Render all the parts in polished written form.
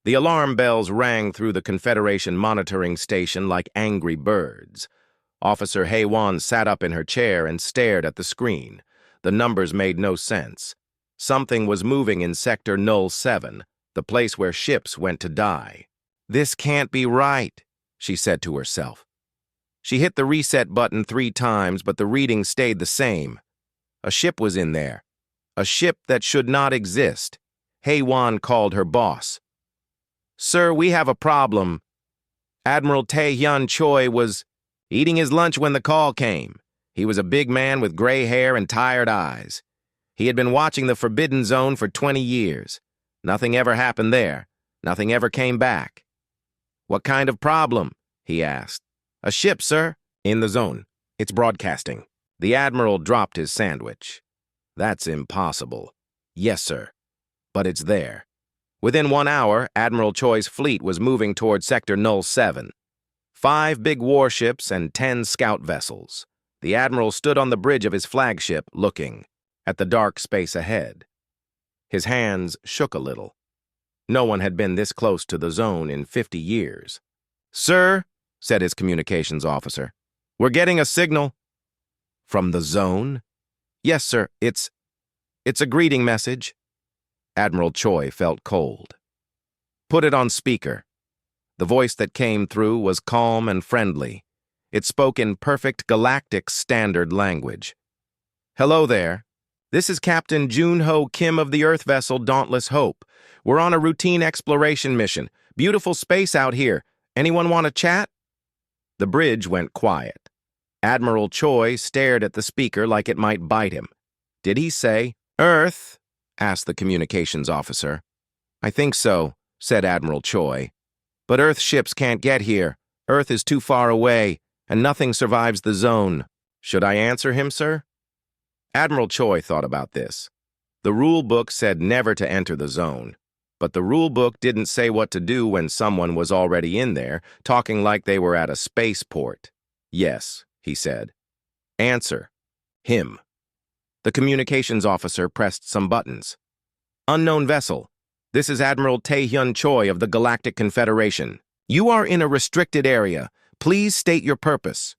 The alarm bells rang through the Confederation monitoring station like angry birds. Officer Haywan sat up in her chair and stared at the screen. The numbers made no sense. Something was moving in Sector 07, the place where ships went to die. "This can't be right," she said to herself. She hit the reset button 3 times, but the reading stayed the same. A ship was in there. A ship that should not exist. Haywan called her boss. "Sir, we have a problem." Admiral Tae-hyun Choi was eating his lunch when the call came. He was a big man with gray hair and tired eyes. He had been watching the Forbidden Zone for 20 years. Nothing ever happened there. Nothing ever came back. "What kind of problem?" he asked. "A ship, sir, in the zone. It's broadcasting." The Admiral dropped his sandwich. "That's impossible." "Yes, sir. But it's there." Within 1 hour, Admiral Choi's fleet was moving toward Sector 07. 5 big warships and 10 scout vessels. The Admiral stood on the bridge of his flagship, looking at the dark space ahead. His hands shook a little. No one had been this close to the zone in 50 years. "Sir," said his communications officer, "we're getting a signal." "From the zone?" "Yes, sir. It's a greeting message." Admiral Choi felt cold. "Put it on speaker." The voice that came through was calm and friendly. It spoke in perfect galactic standard language. "Hello there. This is Captain Junho Kim of the Earth vessel Dauntless Hope. We're on a routine exploration mission. Beautiful space out here. Anyone want to chat?" The bridge went quiet. Admiral Choi stared at the speaker like it might bite him. "Did he say Earth?" asked the communications officer. "I think so," said Admiral Choi. "But Earth ships can't get here. Earth is too far away, and nothing survives the zone. Should I answer him, sir?" Admiral Choi thought about this. The rule book said never to enter the zone, but the rule book didn't say what to do when someone was already in there, talking like they were at a spaceport. "Yes," he said. "Answer. Him." The communications officer pressed some buttons. "Unknown vessel. This is Admiral Tae-hyun Choi of the Galactic Confederation. You are in a restricted area. Please state your purpose."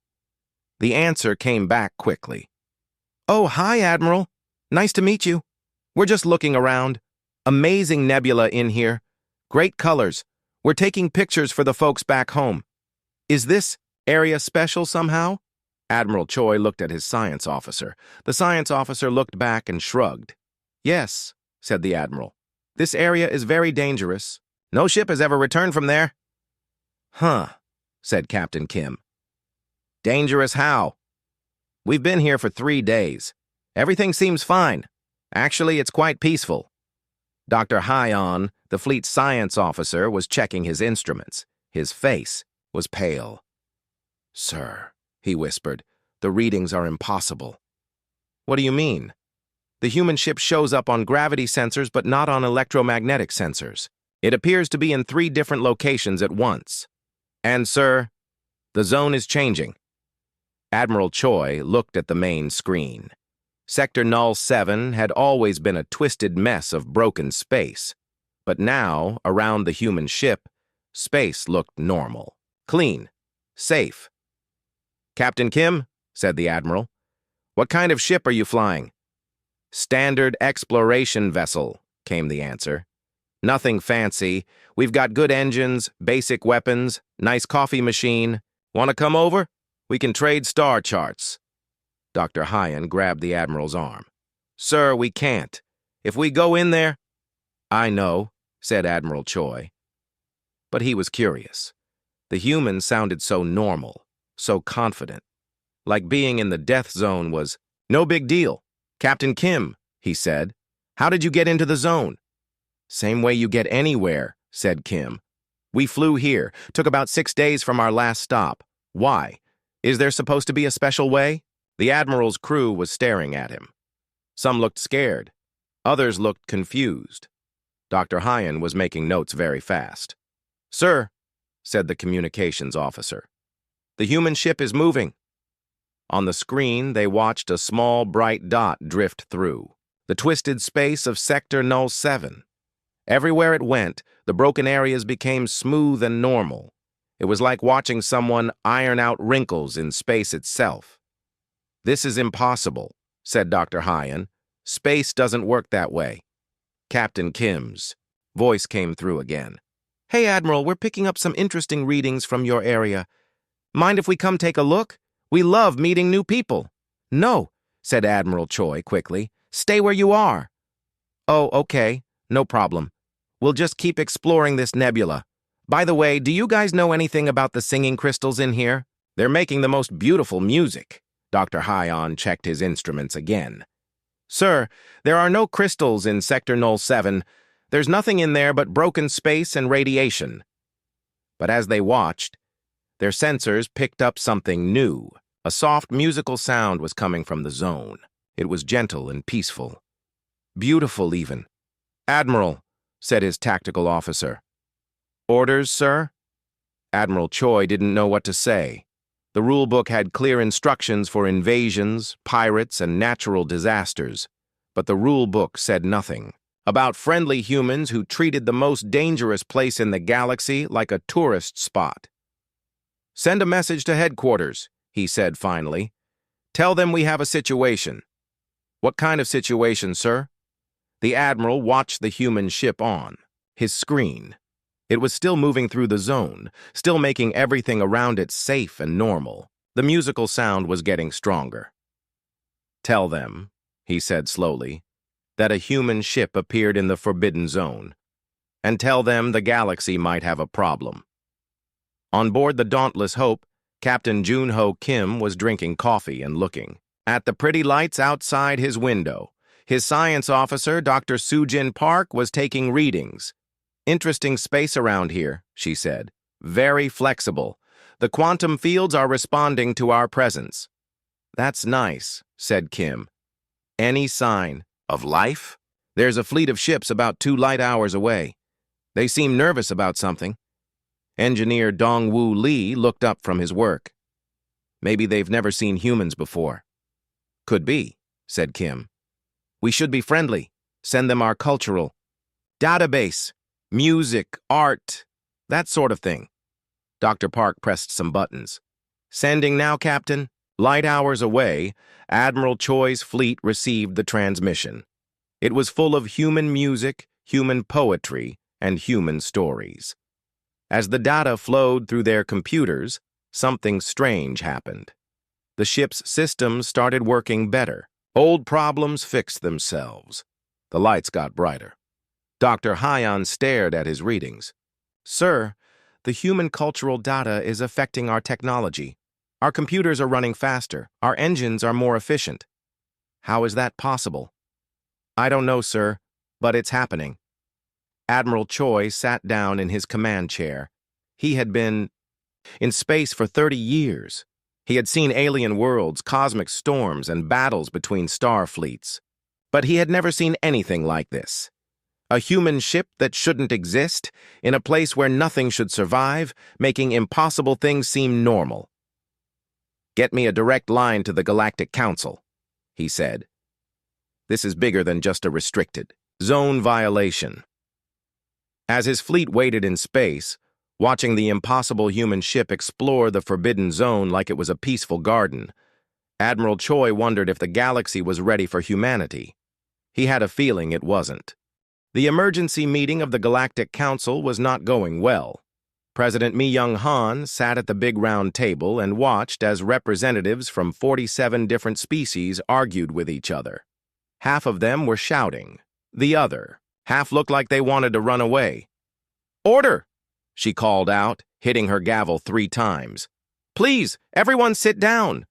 The answer came back quickly. "Oh, hi, Admiral. Nice to meet you. We're just looking around. Amazing nebula in here. Great colors. We're taking pictures for the folks back home. Is this area special somehow?" Admiral Choi looked at his science officer. The science officer looked back and shrugged. "Yes," said the Admiral. "This area is very dangerous. No ship has ever returned from there." "Huh," said Captain Kim. "Dangerous how?" "We've been here for 3 days. Everything seems fine. Actually, it's quite peaceful." Dr. Hyon, the fleet science officer, was checking his instruments. His face was pale. "Sir," he whispered, "the readings are impossible." "What do you mean?" "The human ship shows up on gravity sensors but not on electromagnetic sensors. It appears to be in 3 different locations at once. And, sir, the zone is changing." Admiral Choi looked at the main screen. Sector 07 had always been a twisted mess of broken space, but now, around the human ship, space looked normal, clean, safe. "Captain Kim," said the Admiral, "what kind of ship are you flying?" "Standard exploration vessel," came the answer. "Nothing fancy. We've got good engines, basic weapons, nice coffee machine. Want to come over? We can trade star charts." Dr. Hyon grabbed the Admiral's arm. "Sir, we can't. If we go in there—" "I know," said Admiral Choi. But he was curious. The human sounded so normal, so confident. Like being in the death zone was no big deal. "Captain Kim," he said, "how did you get into the zone?" "Same way you get anywhere," said Kim. "We flew here. Took about 6 days from our last stop. Why? Is there supposed to be a special way?" The Admiral's crew was staring at him. Some looked scared. Others looked confused. Dr. Hyon was making notes very fast. "Sir," said the communications officer, "the human ship is moving." On the screen, they watched a small, bright dot drift through the twisted space of Sector 07. Everywhere it went, The broken areas became smooth and normal. It was like watching someone iron out wrinkles in space itself. "This is impossible," said Dr. Hyan. "Space doesn't work that way." Captain Kim's voice came through again. "Hey, Admiral, we're picking up some interesting readings from your area. Mind if we come take a look? We love meeting new people." "No," said Admiral Choi quickly. "Stay where you are." "Oh, okay. No problem. We'll just keep exploring this nebula. By the way, do you guys know anything about the singing crystals in here? They're making the most beautiful music." Dr. Hyan checked his instruments again. "Sir, there are no crystals in Sector 07. There's nothing in there but broken space and radiation." But as they watched, their sensors picked up something new. A soft musical sound was coming from the zone. It was gentle and peaceful. Beautiful, even. "Admiral," said his tactical officer. "Orders, sir?" Admiral Choi didn't know what to say. The rulebook had clear instructions for invasions, pirates, and natural disasters, but the rulebook said nothing about friendly humans who treated the most dangerous place in the galaxy like a tourist spot. "Send a message to headquarters," he said finally. "Tell them we have a situation." "What kind of situation, sir?" The Admiral watched the human ship on his screen. It was still moving through the zone, still making everything around it safe and normal. The musical sound was getting stronger. "Tell them," he said slowly, "that a human ship appeared in the Forbidden Zone. And tell them the galaxy might have a problem." On board the Dauntless Hope, Captain Junho Kim was drinking coffee and looking at the pretty lights outside his window. His science officer, Dr. Sujin Park, was taking readings. "Interesting space around here," she said. "Very flexible. The quantum fields are responding to our presence." "That's nice," said Kim. "Any sign of life?" "There's a fleet of ships about 2 light hours away. They seem nervous about something." Engineer Dong-Woo Lee looked up from his work. "Maybe they've never seen humans before." "Could be," said Kim. "We should be friendly. Send them our cultural database, music, art, that sort of thing." Dr. Park pressed some buttons. "Sending now, Captain." Light hours away, Admiral Choi's fleet received the transmission. It was full of human music, human poetry, and human stories. As the data flowed through their computers, something strange happened. The ship's systems started working better. Old problems fixed themselves. The lights got brighter. Dr. Hyan stared at his readings. "Sir, the human cultural data is affecting our technology. Our computers are running faster. Our engines are more efficient." "How is that possible?" "I don't know, sir, but it's happening." Admiral Choi sat down in his command chair. He had been in space for 30 years. He had seen alien worlds, cosmic storms, and battles between star fleets. But he had never seen anything like this. A human ship that shouldn't exist, in a place where nothing should survive, making impossible things seem normal. "Get me a direct line to the Galactic Council," he said. "This is bigger than just a restricted zone violation." As his fleet waited in space, watching the impossible human ship explore the Forbidden Zone like it was a peaceful garden, Admiral Choi wondered if the galaxy was ready for humanity. He had a feeling it wasn't. The emergency meeting of the Galactic Council was not going well. President Mi Young-han sat at the big round table and watched as representatives from 47 different species argued with each other. Half of them were shouting. The other half looked like they wanted to run away. "Order!" she called out, hitting her gavel 3 times. "Please, everyone sit down."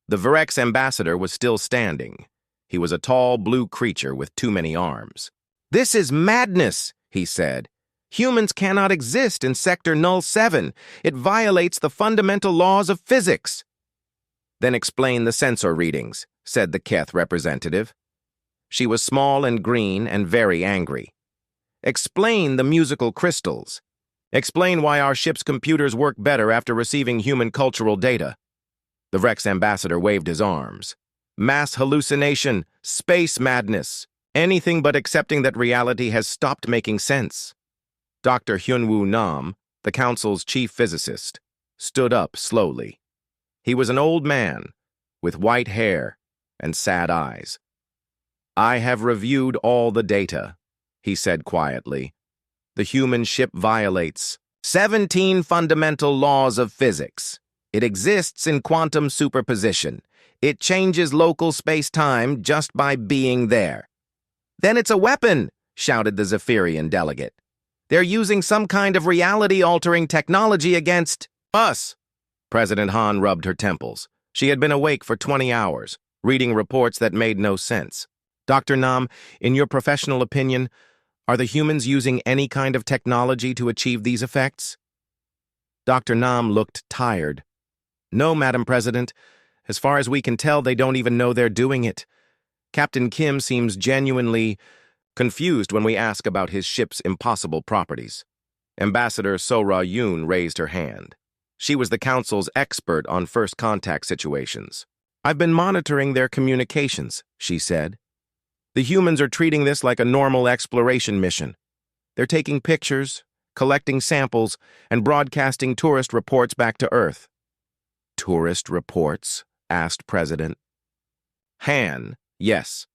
The Virex ambassador was still standing. He was a tall blue creature with too many arms. "This is madness," he said. "Humans cannot exist in Sector 07. It violates the fundamental laws of physics." "Then explain the sensor readings," said the Keth representative. She was small and green and very angry. "Explain the musical crystals. Explain why our ship's computers work better after receiving human cultural data." The Rex ambassador waved his arms. "Mass hallucination, space madness, anything but accepting that reality has stopped making sense." Dr. Hyunwoo Nam, the council's chief physicist, stood up slowly. He was an old man, with white hair and sad eyes. "I have reviewed all the data," he said quietly. "The human ship violates 17 fundamental laws of physics. It exists in quantum superposition. It changes local space-time just by being there." "Then it's a weapon," shouted the Zephyrian delegate. "They're using some kind of reality-altering technology against us." President Han rubbed her temples. She had been awake for 20 hours, reading reports that made no sense. "Dr. Nam, in your professional opinion, are the humans using any kind of technology to achieve these effects?" Dr. Nam looked tired. "No, Madam President. As far as we can tell, they don't even know they're doing it. Captain Kim seems genuinely confused when we ask about his ship's impossible properties." Ambassador Sora Yoon raised her hand. She was the council's expert on first contact situations. "I've been monitoring their communications," she said. "The humans are treating this like a normal exploration mission. They're taking pictures, collecting samples, and broadcasting tourist reports back to Earth." "Tourist reports?" asked President Han. "Yes.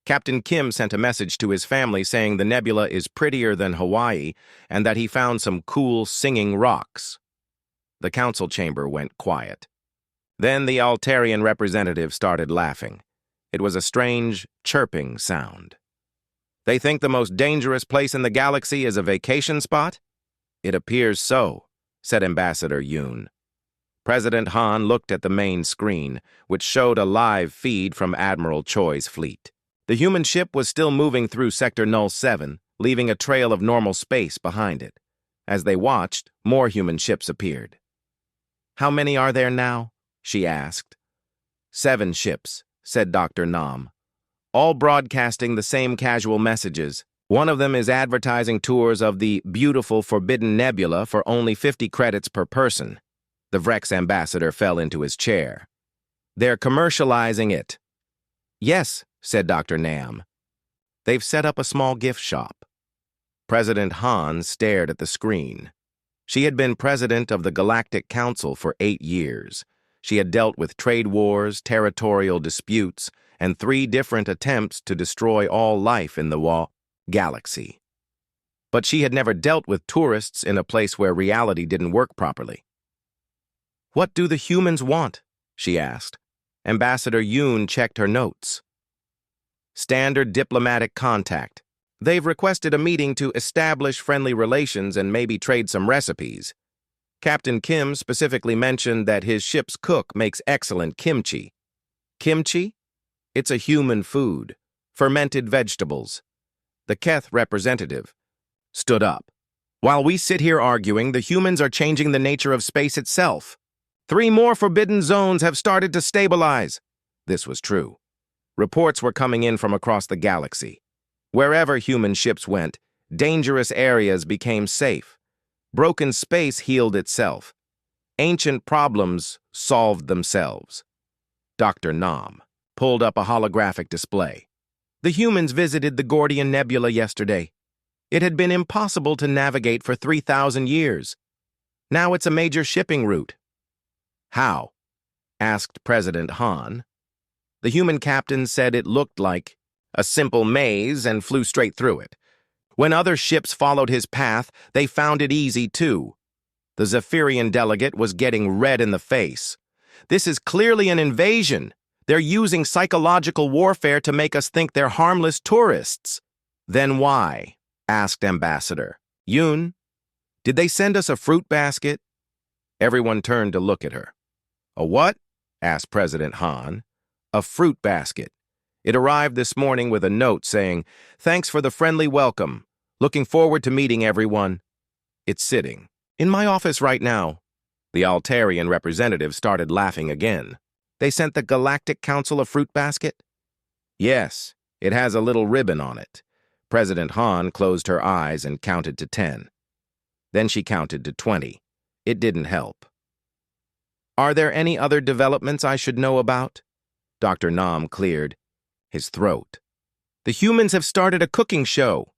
Captain Kim sent a message to his family saying the nebula is prettier than Hawaii and that he found some cool singing rocks." The council chamber went quiet. Then the Altarian representative started laughing. It was a strange, chirping sound. "They think the most dangerous place in the galaxy is a vacation spot?" "It appears so," said Ambassador Yoon. President Han looked at the main screen, which showed a live feed from Admiral Choi's fleet. The human ship was still moving through Sector 07, leaving a trail of normal space behind it. As they watched, more human ships appeared. "How many are there now?" she asked. 7 ships, said Dr. Nam, all broadcasting the same casual messages. One of them is advertising tours of the beautiful Forbidden Nebula for only 50 credits per person. The Vrex ambassador fell into his chair. "They're commercializing it." "Yes," said Dr. Nam. "They've set up a small gift shop." President Han stared at the screen. She had been president of the Galactic Council for 8 years. She had dealt with trade wars, territorial disputes, and 3 different attempts to destroy all life in the galaxy. But she had never dealt with tourists in a place where reality didn't work properly. "What do the humans want?" she asked. Ambassador Yoon checked her notes. "Standard diplomatic contact. They've requested a meeting to establish friendly relations and maybe trade some recipes. Captain Kim specifically mentioned that his ship's cook makes excellent kimchi." "Kimchi? It's a human food. Fermented vegetables." The Keth representative stood up. "While we sit here arguing, the humans are changing the nature of space itself. 3 more forbidden zones have started to stabilize." This was true. Reports were coming in from across the galaxy. Wherever human ships went, dangerous areas became safe. Broken space healed itself. Ancient problems solved themselves. Dr. Nam pulled up a holographic display. "The humans visited the Gordian Nebula yesterday. It had been impossible to navigate for 3,000 years. Now it's a major shipping route." "How?" asked President Han. The human captain said it looked like a simple maze and flew straight through it. When other ships followed his path, they found it easy too. The Zephyrian delegate was getting red in the face. "This is clearly an invasion. They're using psychological warfare to make us think they're harmless tourists." "Then why?" asked Ambassador Yoon. "Did they send us a fruit basket?" Everyone turned to look at her. "A what?" asked President Han. "A fruit basket. It arrived this morning with a note saying, 'Thanks for the friendly welcome. Looking forward to meeting everyone.' It's sitting in my office right now." The Altarian representative started laughing again. "They sent the Galactic Council a fruit basket?" "Yes, it has a little ribbon on it." President Han closed her eyes and counted to 10. Then she counted to 20. It didn't help. "Are there any other developments I should know about?" Dr. Nam cleared his throat. "The humans have started a cooking show."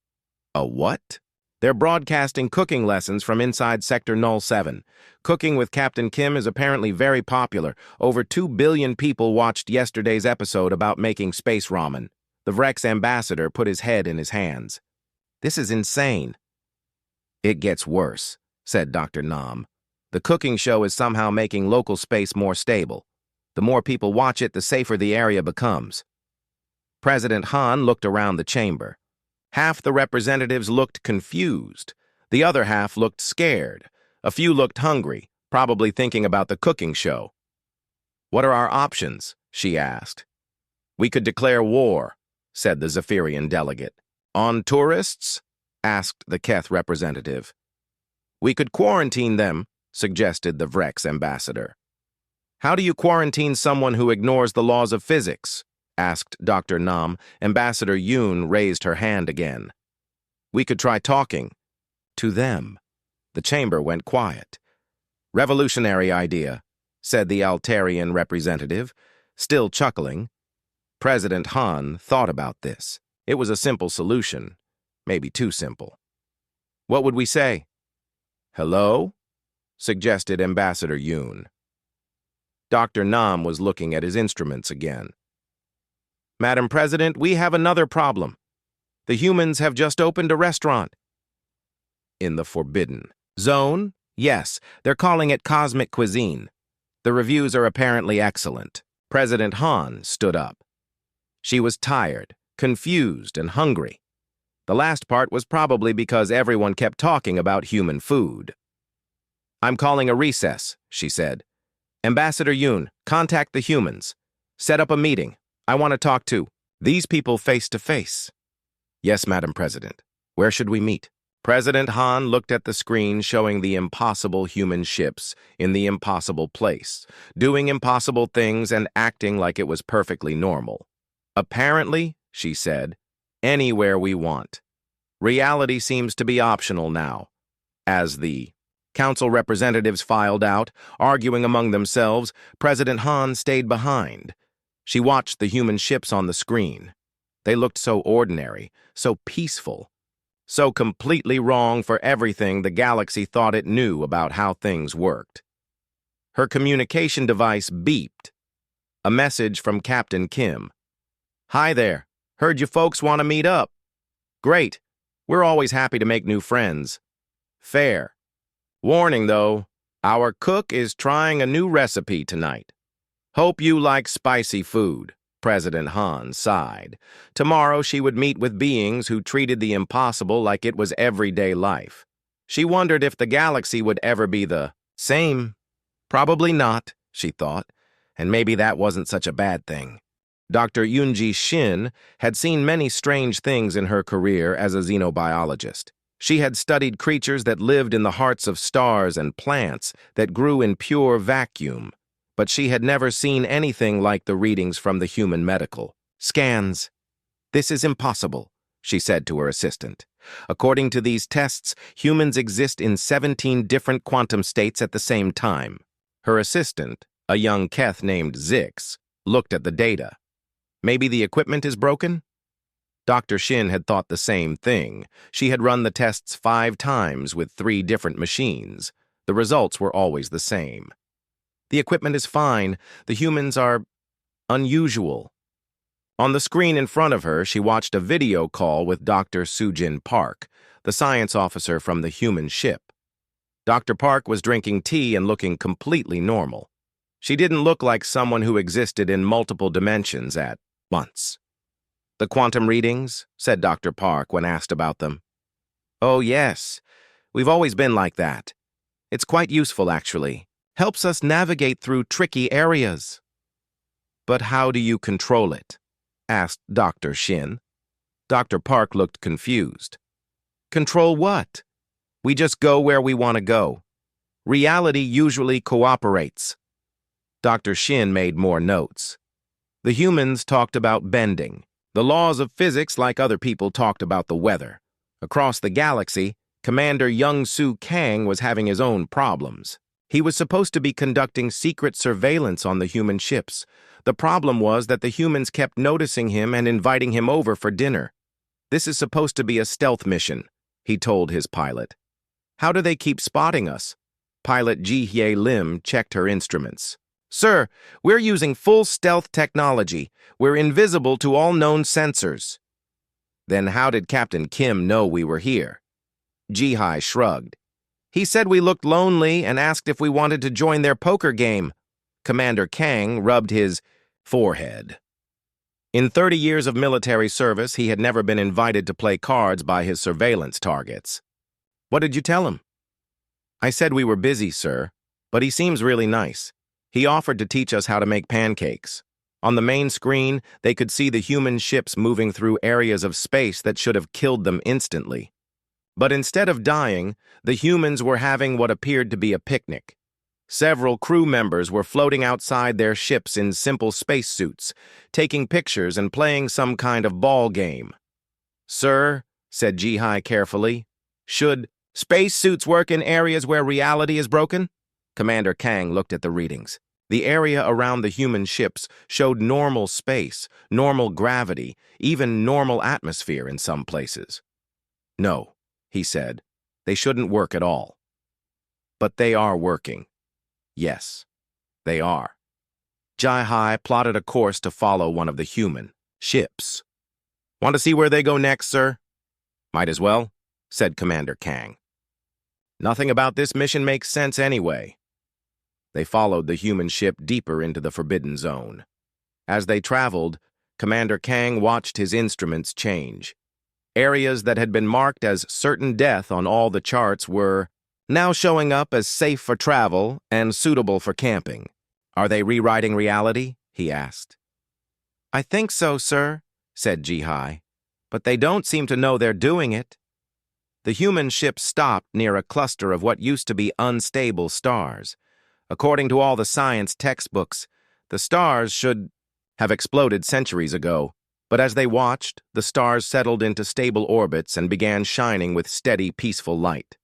"A what?" They're broadcasting cooking lessons from inside Sector Null 7. Cooking with Captain Kim is apparently very popular. Over 2 billion people watched yesterday's episode about making space ramen. The Vrex ambassador put his head in his hands. This is insane. It gets worse, said Dr. Nam. The cooking show is somehow making local space more stable. The more people watch it, the safer the area becomes. President Han looked around the chamber. Half the representatives looked confused. The other half looked scared. A few looked hungry, probably thinking about the cooking show. "What are our options?" she asked. "We could declare war," said the Zephyrian delegate. "On tourists?" asked the Keth representative. "We could quarantine them," suggested the Vrex ambassador. "How do you quarantine someone who ignores the laws of physics?" asked Dr. Nam. Ambassador Yoon raised her hand again. "We could try talking to them." The chamber went quiet. "Revolutionary idea," said the Altarian representative, still chuckling. President Han thought about this. It was a simple solution, maybe too simple. "What would we say?" "Hello?" suggested Ambassador Yoon. Dr. Nam was looking at his instruments again. "Madam President, we have another problem. The humans have just opened a restaurant." "In the Forbidden Zone?" "Yes, they're calling it Cosmic Cuisine. The reviews are apparently excellent." President Han stood up. She was tired, confused, and hungry. The last part was probably because everyone kept talking about human food. "I'm calling a recess," she said. "Ambassador Yoon, contact the humans. Set up a meeting. I want to talk to these people face to face." "Yes, Madam President. Where should we meet?" President Han looked at the screen showing the impossible human ships in the impossible place, doing impossible things and acting like it was perfectly normal. "Apparently," she said, "anywhere we want. Reality seems to be optional now." As the council representatives filed out, arguing among themselves, President Han stayed behind. She watched the human ships on the screen. They looked so ordinary, so peaceful, so completely wrong for everything the galaxy thought it knew about how things worked. Her communication device beeped. A message from Captain Kim. "Hi there. Heard you folks want to meet up. Great. We're always happy to make new friends. Fair. Warning, though, our cook is trying a new recipe tonight. Hope you like spicy food." President Han sighed. Tomorrow she would meet with beings who treated the impossible like it was everyday life. She wondered if the galaxy would ever be the same. Probably not, she thought, and maybe that wasn't such a bad thing. Dr. Yoonji Shin had seen many strange things in her career as a xenobiologist. She had studied creatures that lived in the hearts of stars and plants that grew in pure vacuum, but she had never seen anything like the readings from the human medical scans. "This is impossible," she said to her assistant. "According to these tests, humans exist in 17 different quantum states at the same time." Her assistant, a young Keth named Zix, looked at the data. "Maybe the equipment is broken?" Dr. Shin had thought the same thing. She had run the tests 5 times with 3 different machines. The results were always the same. "The equipment is fine. The humans are unusual." On the screen in front of her, she watched a video call with Dr. Sujin Park, the science officer from the human ship. Dr. Park was drinking tea and looking completely normal. She didn't look like someone who existed in multiple dimensions at once. "The quantum readings?" said Dr. Park when asked about them. "Oh, yes. We've always been like that. It's quite useful, actually. Helps us navigate through tricky areas." "But how do you control it?" asked Dr. Shin. Dr. Park looked confused. "Control what? We just go where we want to go. Reality usually cooperates." Dr. Shin made more notes. The humans talked about bending. The laws of physics, like other people, talked about the weather. Across the galaxy, Commander Young-Soo Kang was having his own problems. He was supposed to be conducting secret surveillance on the human ships. The problem was that the humans kept noticing him and inviting him over for dinner. This is supposed to be a stealth mission. he told his pilot. How do they keep spotting us? Pilot Ji-hye Lim checked her instruments. Sir, we're using full stealth technology. We're invisible to all known sensors. Then how did Captain Kim know we were here? Ji-hye shrugged. He said we looked lonely and asked if we wanted to join their poker game. Commander Kang rubbed his forehead. In 30 years of military service, he had never been invited to play cards by his surveillance targets. What did you tell him? I said we were busy, sir, but he seems really nice. He offered to teach us how to make pancakes. On the main screen, they could see the human ships moving through areas of space that should have killed them instantly. But instead of dying, the humans were having what appeared to be a picnic. Several crew members were floating outside their ships in simple spacesuits, taking pictures and playing some kind of ball game. Sir, said Ji-hye carefully, should spacesuits work in areas where reality is broken? Commander Kang looked at the readings. The area around the human ships showed normal space, normal gravity, even normal atmosphere in some places. No, he said, they shouldn't work at all. But they are working. Yes, they are. Ji-hye plotted a course to follow one of the human ships. Want to see where they go next, sir? Might as well, said Commander Kang. Nothing about this mission makes sense anyway. They followed the human ship deeper into the Forbidden Zone. As they traveled, Commander Kang watched his instruments change. Areas that had been marked as certain death on all the charts were now showing up as safe for travel and suitable for camping. Are they rewriting reality? He asked. I think so, sir, said Ji-hye, but they don't seem to know they're doing it. The human ship stopped near a cluster of what used to be unstable stars. According to all the science textbooks, the stars should have exploded centuries ago, but as they watched, the stars settled into stable orbits and began shining with steady, peaceful light.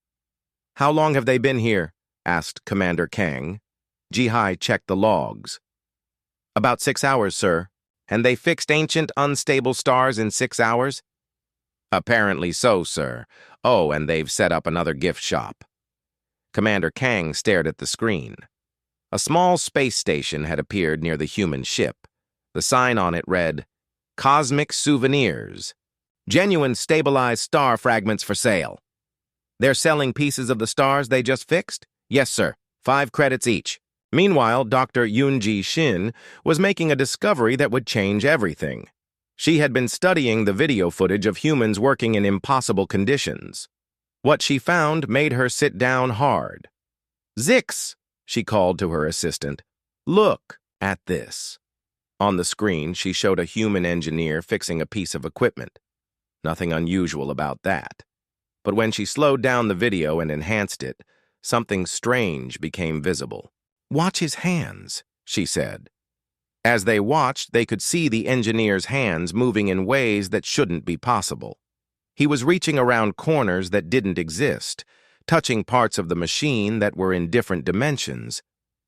How long have they been here? Asked Commander Kang. Ji-hye checked the logs. About 6 hours, sir. And they fixed ancient, unstable stars in 6 hours? Apparently so, sir. Oh, and they've set up another gift shop. Commander Kang stared at the screen. A small space station had appeared near the human ship. The sign on it read, Cosmic Souvenirs. Genuine stabilized star fragments for sale. They're selling pieces of the stars they just fixed? Yes, sir. 5 credits each. Meanwhile, Dr. Yoonji Shin was making a discovery that would change everything. She had been studying the video footage of humans working in impossible conditions. What she found made her sit down hard. Zix, she called to her assistant. Look at this. On the screen, she showed a human engineer fixing a piece of equipment. Nothing unusual about that. But when she slowed down the video and enhanced it, something strange became visible. Watch his hands, she said. As they watched, they could see the engineer's hands moving in ways that shouldn't be possible. He was reaching around corners that didn't exist, touching parts of the machine that were in different dimensions,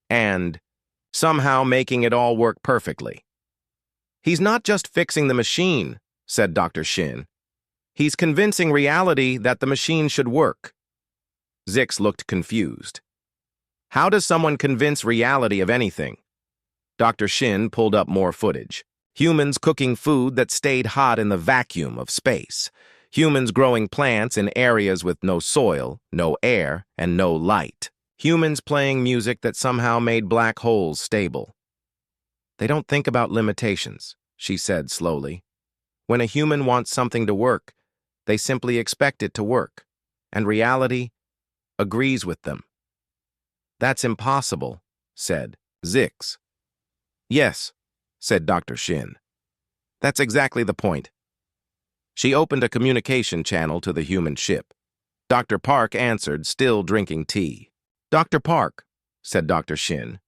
and somehow making it all work perfectly. He's not just fixing the machine, said Dr. Shin. He's convincing reality that the machine should work. Zix looked confused. How does someone convince reality of anything? Dr. Shin pulled up more footage. Humans cooking food that stayed hot in the vacuum of space. Humans growing plants in areas with no soil, no air, and no light. Humans playing music that somehow made black holes stable. They don't think about limitations, she said slowly. When a human wants something to work, they simply expect it to work, and reality agrees with them. That's impossible, said Zix. Yes, said Dr. Shin. That's exactly the point. She opened a communication channel to the human ship. Dr. Park answered, still drinking tea. Dr. Park, said Dr. Shin,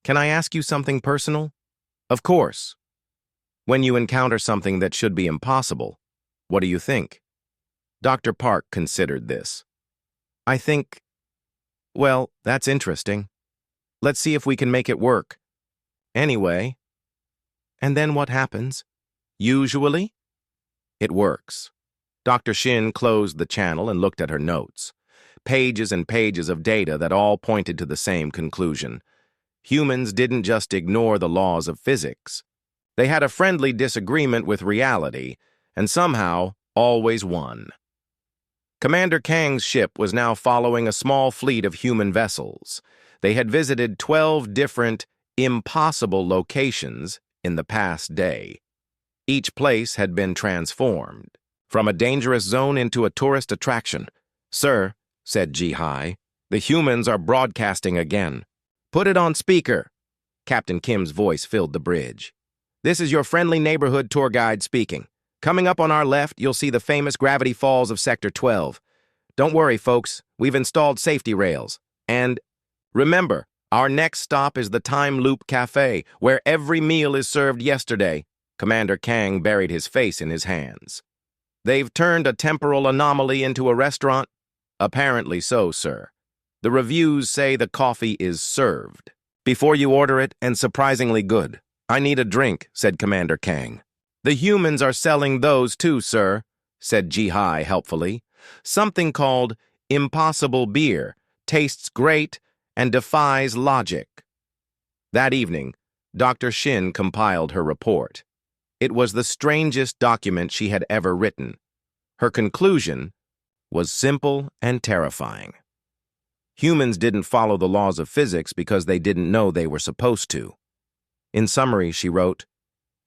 can I ask you something personal? Of course. When you encounter something that should be impossible, what do you think? Dr. Park considered this. I think, well, that's interesting. Let's see if we can make it work. Anyway. And then what happens? Usually, it works. Dr. Shin closed the channel and looked at her notes. Pages and pages of data that all pointed to the same conclusion. Humans didn't just ignore the laws of physics. They had a friendly disagreement with reality, and somehow always won. Commander Kang's ship was now following a small fleet of human vessels. They had visited 12 different, impossible locations in the past day. Each place had been transformed, from a dangerous zone into a tourist attraction. "Sir," said Ji-Hai, "the humans are broadcasting again." "Put it on speaker." Captain Kim's voice filled the bridge. "This is your friendly neighborhood tour guide speaking. Coming up on our left, you'll see the famous gravity falls of Sector 12. Don't worry, folks, we've installed safety rails. And remember, our next stop is the Time Loop Cafe, where every meal is served yesterday." Commander Kang buried his face in his hands. "They've turned a temporal anomaly into a restaurant?" "Apparently so, sir. The reviews say the coffee is served before you order it, and surprisingly good." "I need a drink," said Commander Kang. "The humans are selling those too, sir," said Ji-Hai helpfully. "Something called Impossible Beer, tastes great and defies logic." That evening, Dr. Shin compiled her report. It was the strangest document she had ever written. Her conclusion was simple and terrifying. Humans didn't follow the laws of physics because they didn't know they were supposed to. In summary, she wrote,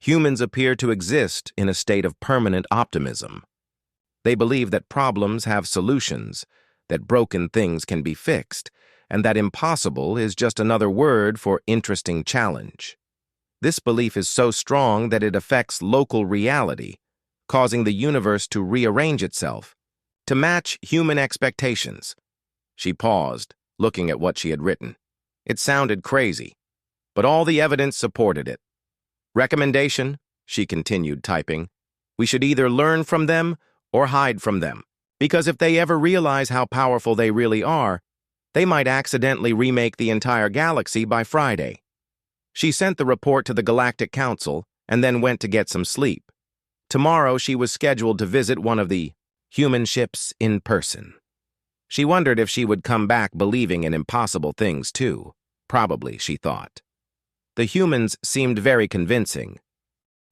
"Humans appear to exist in a state of permanent optimism. They believe that problems have solutions, that broken things can be fixed, and that impossible is just another word for interesting challenge. This belief is so strong that it affects local reality, causing the universe to rearrange itself, to match human expectations." She paused, looking at what she had written. It sounded crazy, but all the evidence supported it. "Recommendation," she continued typing, "we should either learn from them or hide from them, because if they ever realize how powerful they really are, they might accidentally remake the entire galaxy by Friday." She sent the report to the Galactic Council and then went to get some sleep. Tomorrow she was scheduled to visit one of the human ships in person. She wondered if she would come back believing in impossible things too. Probably, she thought. The humans seemed very convincing.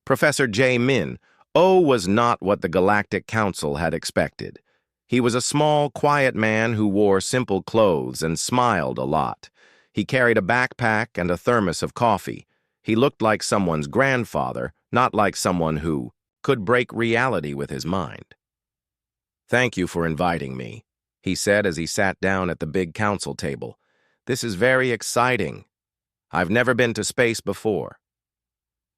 Professor J. Min O was not what the Galactic Council had expected. He was a small, quiet man who wore simple clothes and smiled a lot. He carried a backpack and a thermos of coffee. He looked like someone's grandfather, not like someone who could break reality with his mind. "Thank you for inviting me," he said as he sat down at the big council table. "This is very exciting. I've never been to space before."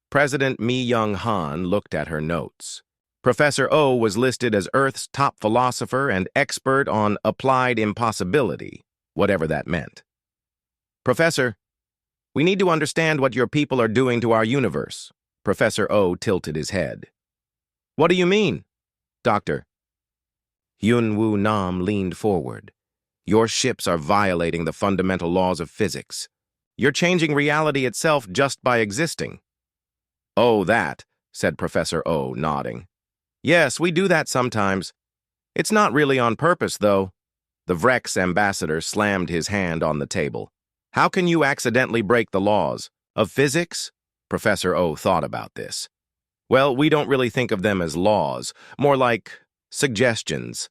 President Mi-Young-Han looked at her notes. Professor O was listed as Earth's top philosopher and expert on applied impossibility, whatever that meant. "Professor, we need to understand what your people are doing to our universe." Professor O tilted his head. "What do you mean?" "Doctor." Yun-Woo Nam leaned forward. "Your ships are violating the fundamental laws of physics. You're changing reality itself just by existing." "Oh, that," said Professor O, nodding. "Yes, we do that sometimes. It's not really on purpose, though." The Vrex ambassador slammed his hand on the table. "How can you accidentally break the laws of physics?" Professor O thought about this. "Well, we don't really think of them as laws, more like suggestions."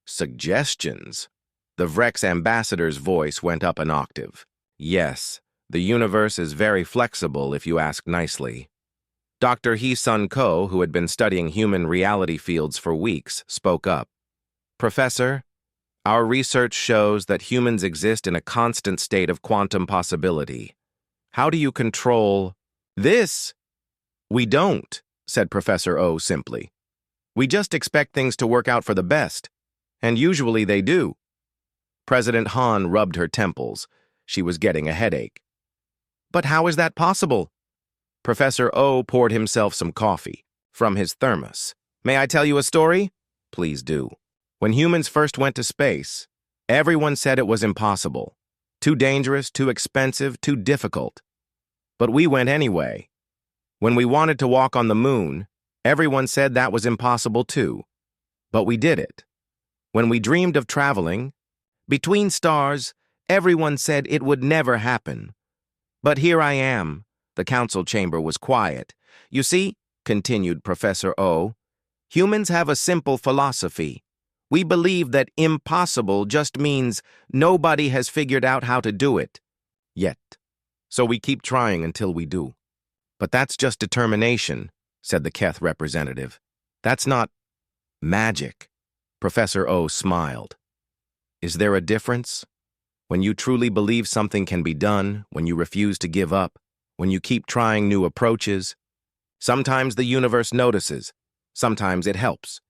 "Suggestions?" The Vrex ambassador's voice went up an octave. "Yes, the universe is very flexible if you ask nicely." Dr. Hee-Sun Ko, who had been studying human reality fields for weeks, spoke up. "Professor, our research shows that humans exist in a constant state of quantum possibility. How do you control this?" "We don't," said Professor O simply. "We just expect things to work out for the best, and usually they do." President Han rubbed her temples. She was getting a headache. "But how is that possible?" Professor O poured himself some coffee from his thermos. "May I tell you a story?" "Please do." "When humans first went to space, everyone said it was impossible. Too dangerous, too expensive, too difficult. But we went anyway. When we wanted to walk on the moon, everyone said that was impossible too. But we did it. When we dreamed of traveling, between stars, everyone said it would never happen. But here I am. The council chamber was quiet. You see, continued Professor O, humans have a simple philosophy. We believe that impossible just means nobody has figured out how to do it yet. So we keep trying until we do. But that's just determination, said the Keth representative. That's not magic. Professor O smiled. Is there a difference? When you truly believe something can be done, when you refuse to give up, when you keep trying new approaches, sometimes the universe notices, sometimes it helps.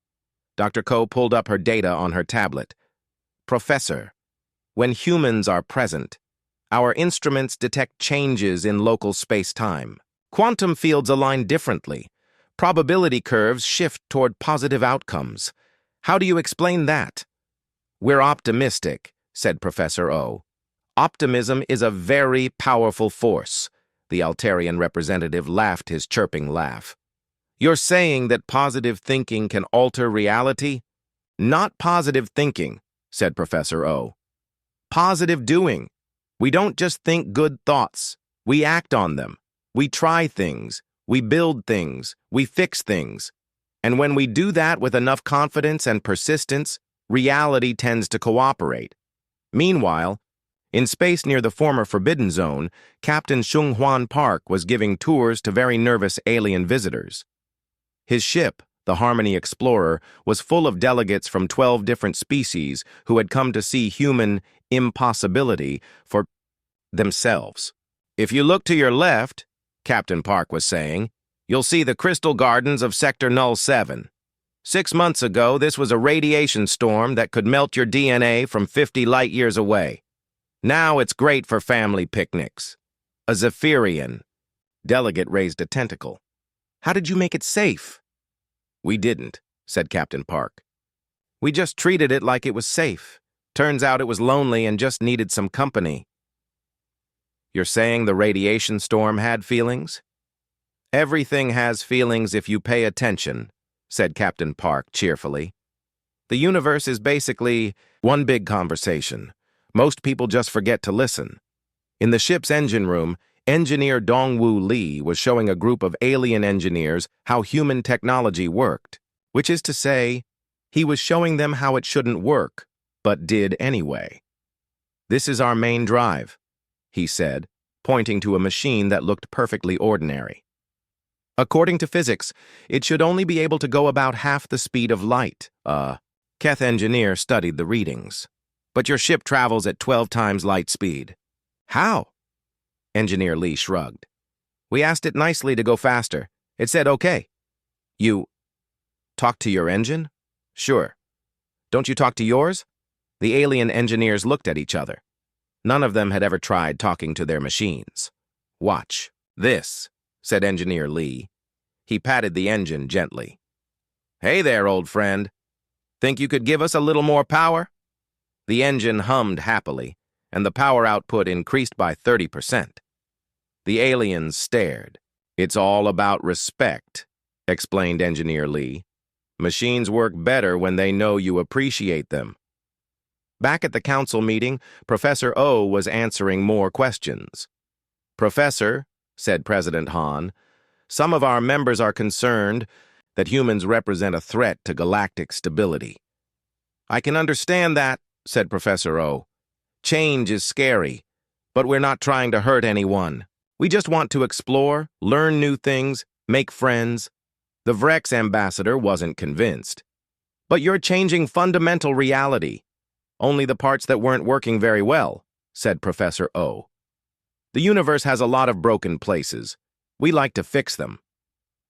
Dr. Ko pulled up her data on her tablet. Professor, when humans are present, our instruments detect changes in local space-time. Quantum fields align differently. Probability curves shift toward positive outcomes. How do you explain that? We're optimistic, said Professor O. Optimism is a very powerful force. The Altarian representative laughed his chirping laugh. You're saying that positive thinking can alter reality? Not positive thinking, said Professor O. Positive doing. We don't just think good thoughts. We act on them. We try things. We build things. We fix things. And when we do that with enough confidence and persistence, reality tends to cooperate. Meanwhile, in space near the former Forbidden Zone, Captain Xunhuan Park was giving tours to very nervous alien visitors. His ship, the Harmony Explorer, was full of delegates from 12 different species who had come to see human impossibility for themselves. If you look to your left, Captain Park was saying, you'll see the crystal gardens of Sector Null 7. 6 months ago, this was a radiation storm that could melt your DNA from 50 light years away. Now it's great for family picnics. A Zephyrian. Delegate raised a tentacle. How did you make it safe? We didn't, said Captain Park. We just treated it like it was safe. Turns out it was lonely and just needed some company. You're saying the radiation storm had feelings? Everything has feelings if you pay attention, said Captain Park cheerfully. The universe is basically one big conversation. Most people just forget to listen. In the ship's engine room, Engineer Dongwu Li was showing a group of alien engineers how human technology worked, which is to say, he was showing them how it shouldn't work, but did anyway. This is our main drive, he said, pointing to a machine that looked perfectly ordinary. According to physics, it should only be able to go about half the speed of light. Keth engineer studied the readings. But your ship travels at 12 times light speed. How? Engineer Lee shrugged. We asked it nicely to go faster. It said okay. You talk to your engine? Sure. Don't you talk to yours? The alien engineers looked at each other. None of them had ever tried talking to their machines. Watch this, said Engineer Lee. He patted the engine gently. Hey there, old friend. Think you could give us a little more power? The engine hummed happily, and the power output increased by 30%. The aliens stared. It's all about respect, explained Engineer Lee. Machines work better when they know you appreciate them. Back at the council meeting, Professor O was answering more questions. Professor, said President Han, some of our members are concerned that humans represent a threat to galactic stability. I can understand that, said Professor O. Change is scary, but we're not trying to hurt anyone. We just want to explore, learn new things, make friends. The Vrex ambassador wasn't convinced. But you're changing fundamental reality. Only the parts that weren't working very well, said Professor O. The universe has a lot of broken places. We like to fix them.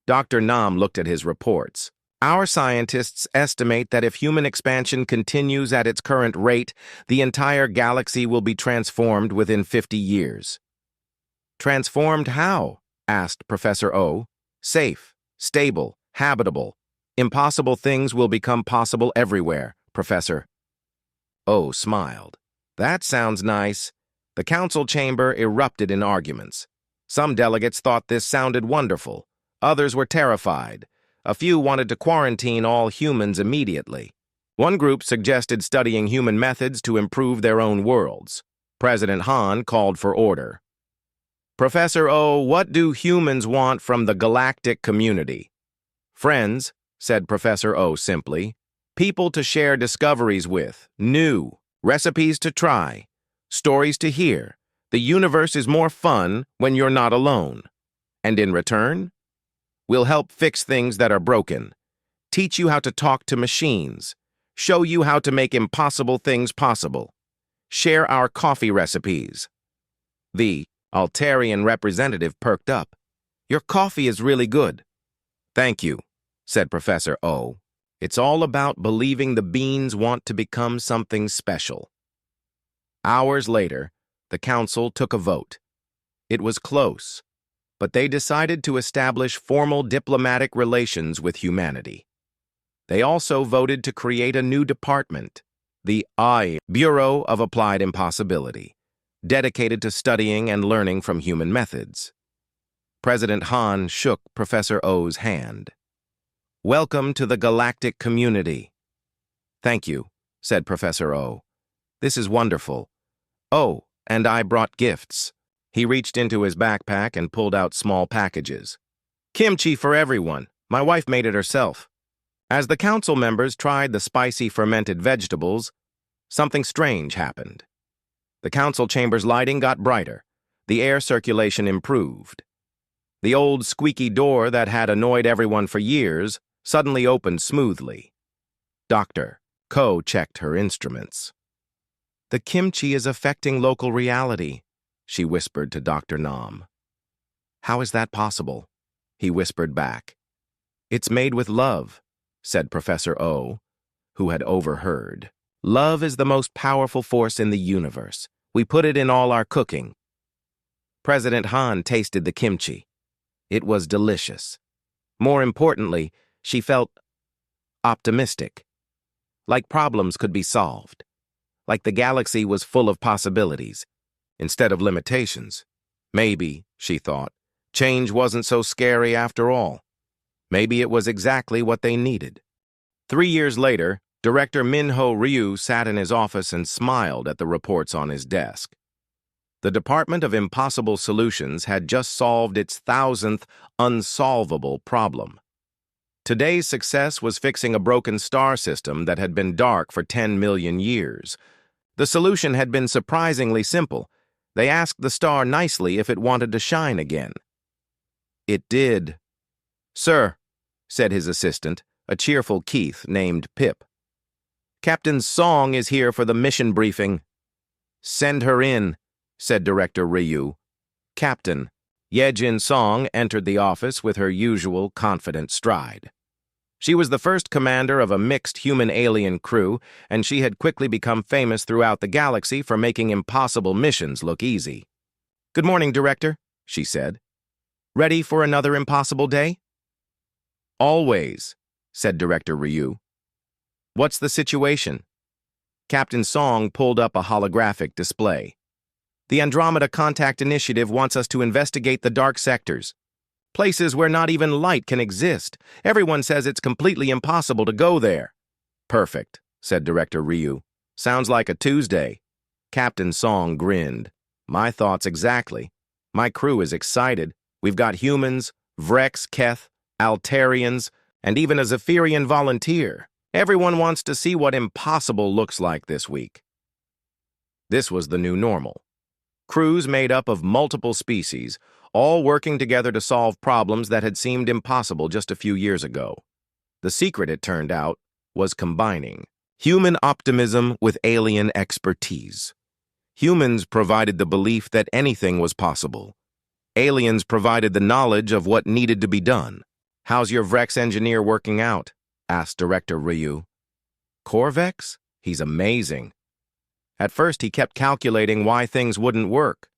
Dr. Nam looked at his reports. Our scientists estimate that if human expansion continues at its current rate, the entire galaxy will be transformed within 50 years. Transformed how? Asked Professor O. Safe, stable, habitable. Impossible things will become possible everywhere, Professor. O smiled. That sounds nice. The council chamber erupted in arguments. Some delegates thought this sounded wonderful. Others were terrified. A few wanted to quarantine all humans immediately. One group suggested studying human methods to improve their own worlds. President Han called for order. "Professor O, what do humans want from the galactic community?" "Friends," said Professor O simply. "People to share discoveries with, new, recipes to try, stories to hear. The universe is more fun when you're not alone. And in return, we'll help fix things that are broken, teach you how to talk to machines, show you how to make impossible things possible, share our coffee recipes." The Altarian representative perked up. "Your coffee is really good." "Thank you," said Professor O. "It's all about believing the beans want to become something special." Hours later, the council took a vote. It was close, but they decided to establish formal diplomatic relations with humanity. They also voted to create a new department, the Bureau of Applied Impossibility, dedicated to studying and learning from human methods. President Han shook Professor O's hand. "Welcome to the galactic community." "Thank you," said Professor O. "This is wonderful. Oh, and I brought gifts." He reached into his backpack and pulled out small packages. "Kimchi for everyone. My wife made it herself." As the council members tried the spicy fermented vegetables, something strange happened. The council chamber's lighting got brighter. The air circulation improved. The old squeaky door that had annoyed everyone for years suddenly opened smoothly. Dr. Ko checked her instruments. "The kimchi is affecting local reality," she whispered to Dr. Nam. "How is that possible?" he whispered back. "It's made with love," said Professor O, who had overheard. "Love is the most powerful force in the universe. We put it in all our cooking." President Han tasted the kimchi. It was delicious. More importantly, she felt optimistic. Like problems could be solved. Like the galaxy was full of possibilities, instead of limitations. Maybe, she thought, change wasn't so scary after all. Maybe it was exactly what they needed. 3 years later, Director Minho Ryu sat in his office and smiled at the reports on his desk. The Department of Impossible Solutions had just solved its 1,000th unsolvable problem. Today's success was fixing a broken star system that had been dark for 10 million years. The solution had been surprisingly simple. They asked the star nicely if it wanted to shine again. It did. "Sir," said his assistant, a cheerful Keith named Pip. "Captain Song is here for the mission briefing." "Send her in," said Director Ryu. Captain Yejin Song entered the office with her usual confident stride. She was the first commander of a mixed human-alien crew, and she had quickly become famous throughout the galaxy for making impossible missions look easy. "Good morning, Director," she said. "Ready for another impossible day?" "Always," said Director Ryu. "What's the situation?" Captain Song pulled up a holographic display. "The Andromeda Contact Initiative wants us to investigate the dark sectors. Places where not even light can exist. Everyone says it's completely impossible to go there." "Perfect," said Director Ryu. "Sounds like a Tuesday." Captain Song grinned. "My thoughts exactly. My crew is excited. We've got humans, Vrex, Keth, Altarians, and even a Zephyrian volunteer. Everyone wants to see what impossible looks like this week." This was the new normal. Crews made up of multiple species, all working together to solve problems that had seemed impossible just a few years ago. The secret, it turned out, was combining human optimism with alien expertise. Humans provided the belief that anything was possible. Aliens provided the knowledge of what needed to be done. "How's your Vrex engineer working out?" asked Director Ryu. "Corvex? He's amazing. At first he kept calculating why things wouldn't work.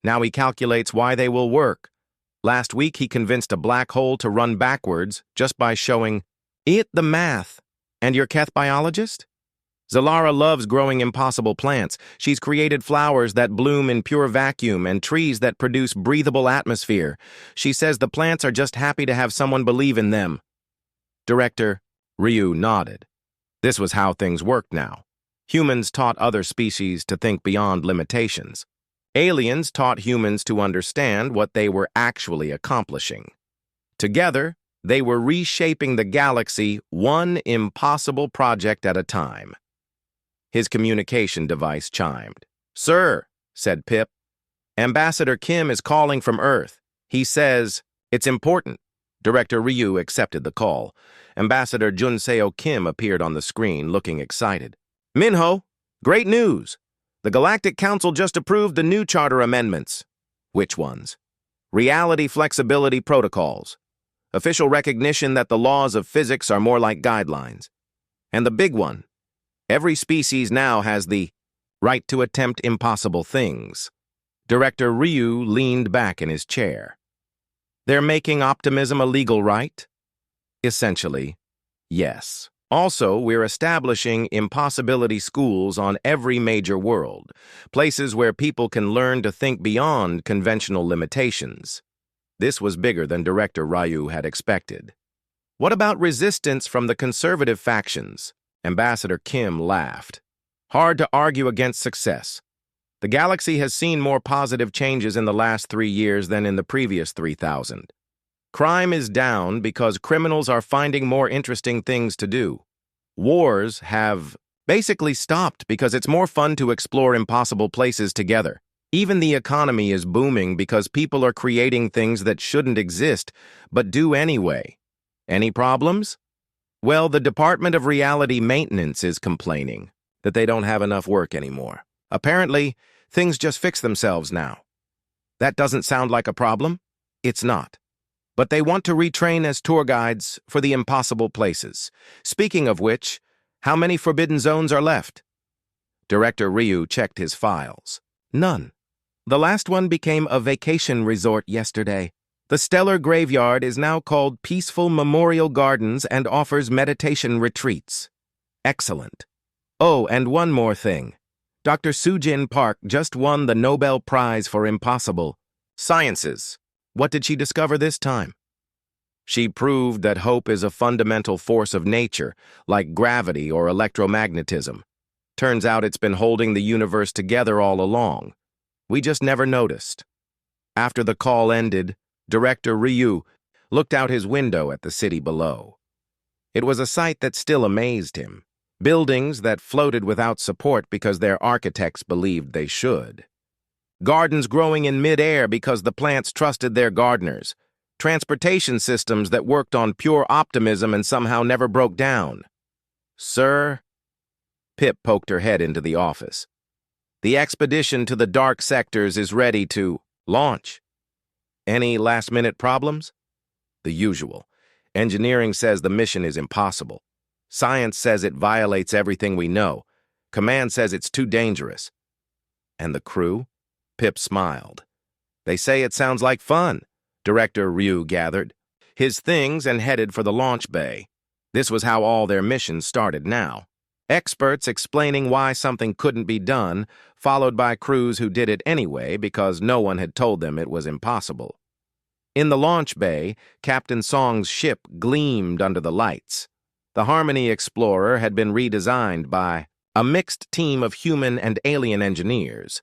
Now he calculates why they will work. Last week he convinced a black hole to run backwards just by showing it the math. And your Keth biologist? Zalara loves growing impossible plants. She's created flowers that bloom in pure vacuum and trees that produce breathable atmosphere. She says the plants are just happy to have someone believe in them." Director Ryu nodded. This was how things worked now. Humans taught other species to think beyond limitations. Aliens taught humans to understand what they were actually accomplishing. Together, they were reshaping the galaxy one impossible project at a time. His communication device chimed. "Sir," said Pip, "Ambassador Kim is calling from Earth. He says it's important." Director Ryu accepted the call. Ambassador Junseo Kim appeared on the screen, looking excited. "Minho, great news! The Galactic Council just approved the new charter amendments." "Which ones?" "Reality flexibility protocols. Official recognition that the laws of physics are more like guidelines. And the big one, every species now has the right to attempt impossible things." Director Ryu leaned back in his chair. "They're making optimism a legal right?" "Essentially, yes. Also, we're establishing impossibility schools on every major world, places where people can learn to think beyond conventional limitations." This was bigger than Director Ryu had expected. "What about resistance from the conservative factions?" Ambassador Kim laughed. "Hard to argue against success. The galaxy has seen more positive changes in the last 3 years than in the previous 3,000. Crime is down because criminals are finding more interesting things to do. Wars have basically stopped because it's more fun to explore impossible places together. Even the economy is booming because people are creating things that shouldn't exist, but do anyway. Any problems? Well, the Department of Reality Maintenance is complaining that they don't have enough work anymore. Apparently, things just fix themselves now. That doesn't sound like a problem? It's not. But they want to retrain as tour guides for the impossible places. Speaking of which, how many forbidden zones are left?" Director Ryu checked his files. "None. The last one became a vacation resort yesterday. The stellar graveyard is now called Peaceful Memorial Gardens and offers meditation retreats." "Excellent. Oh, and one more thing. Dr. Sujin Park just won the Nobel Prize for Impossible Sciences. What did she discover this time?" "She proved that hope is a fundamental force of nature, like gravity or electromagnetism. Turns out it's been holding the universe together all along. We just never noticed." After the call ended, Director Ryu looked out his window at the city below. It was a sight that still amazed him. Buildings that floated without support because their architects believed they should. Gardens growing in mid-air because the plants trusted their gardeners. Transportation systems that worked on pure optimism and somehow never broke down. "Sir?" Pip poked her head into the office. "The expedition to the dark sectors is ready to launch. Any last-minute problems?" "The usual. Engineering says the mission is impossible. Science says it violates everything we know. Command says it's too dangerous." "And the crew?" Pip smiled. "They say it sounds like fun." Director Ryu gathered his things and headed for the launch bay. This was how all their missions started now. Experts explaining why something couldn't be done, followed by crews who did it anyway because no one had told them it was impossible. In the launch bay, Captain Song's ship gleamed under the lights. The Harmony Explorer had been redesigned by a mixed team of human and alien engineers.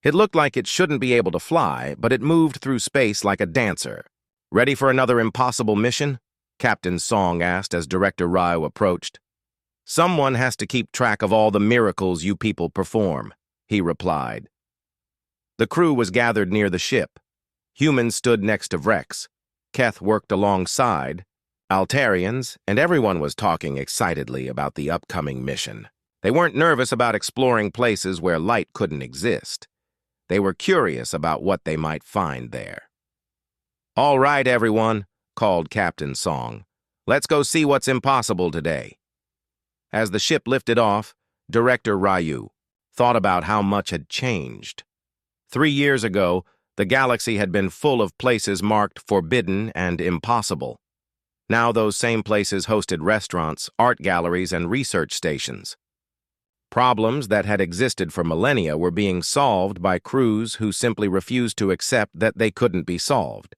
It looked like it shouldn't be able to fly, but it moved through space like a dancer. "Ready for another impossible mission?" Captain Song asked as Director Ryu approached. "Someone has to keep track of all the miracles you people perform," he replied. The crew was gathered near the ship. Humans stood next to Vrex. Keth worked alongside, Altarians, and everyone was talking excitedly about the upcoming mission. They weren't nervous about exploring places where light couldn't exist. They were curious about what they might find there. "All right, everyone," called Captain Song. "Let's go see what's impossible today." As the ship lifted off, Director Ryu thought about how much had changed. 3 years ago, the galaxy had been full of places marked forbidden and impossible. Now those same places hosted restaurants, art galleries, and research stations. Problems that had existed for millennia were being solved by crews who simply refused to accept that they couldn't be solved.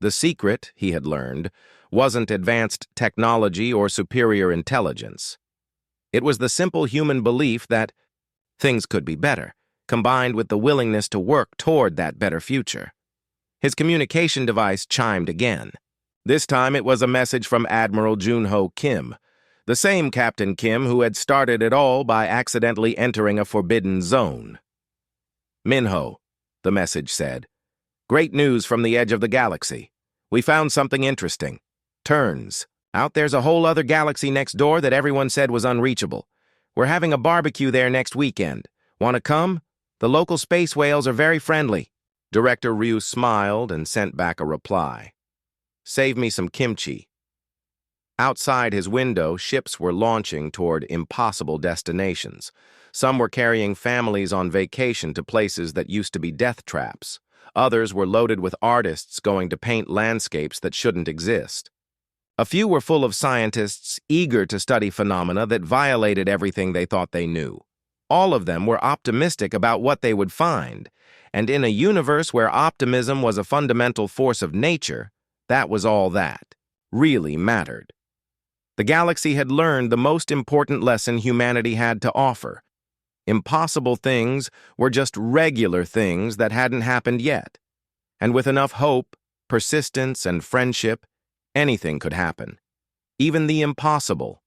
The secret, he had learned, wasn't advanced technology or superior intelligence. It was the simple human belief that things could be better, combined with the willingness to work toward that better future. His communication device chimed again. This time it was a message from Admiral Junho Kim, the same Captain Kim who had started it all by accidentally entering a forbidden zone. "Minho," the message said. "Great news from the edge of the galaxy. We found something interesting. Turns. Out there's a whole other galaxy next door that everyone said was unreachable. We're having a barbecue there next weekend. Want to come? The local space whales are very friendly." Director Ryu smiled and sent back a reply. "Save me some kimchi." Outside his window, ships were launching toward impossible destinations. Some were carrying families on vacation to places that used to be death traps. Others were loaded with artists going to paint landscapes that shouldn't exist. A few were full of scientists eager to study phenomena that violated everything they thought they knew. All of them were optimistic about what they would find, and in a universe where optimism was a fundamental force of nature, that was all that really mattered. The galaxy had learned the most important lesson humanity had to offer. Impossible things were just regular things that hadn't happened yet. And with enough hope, persistence, and friendship, anything could happen. Even the impossible.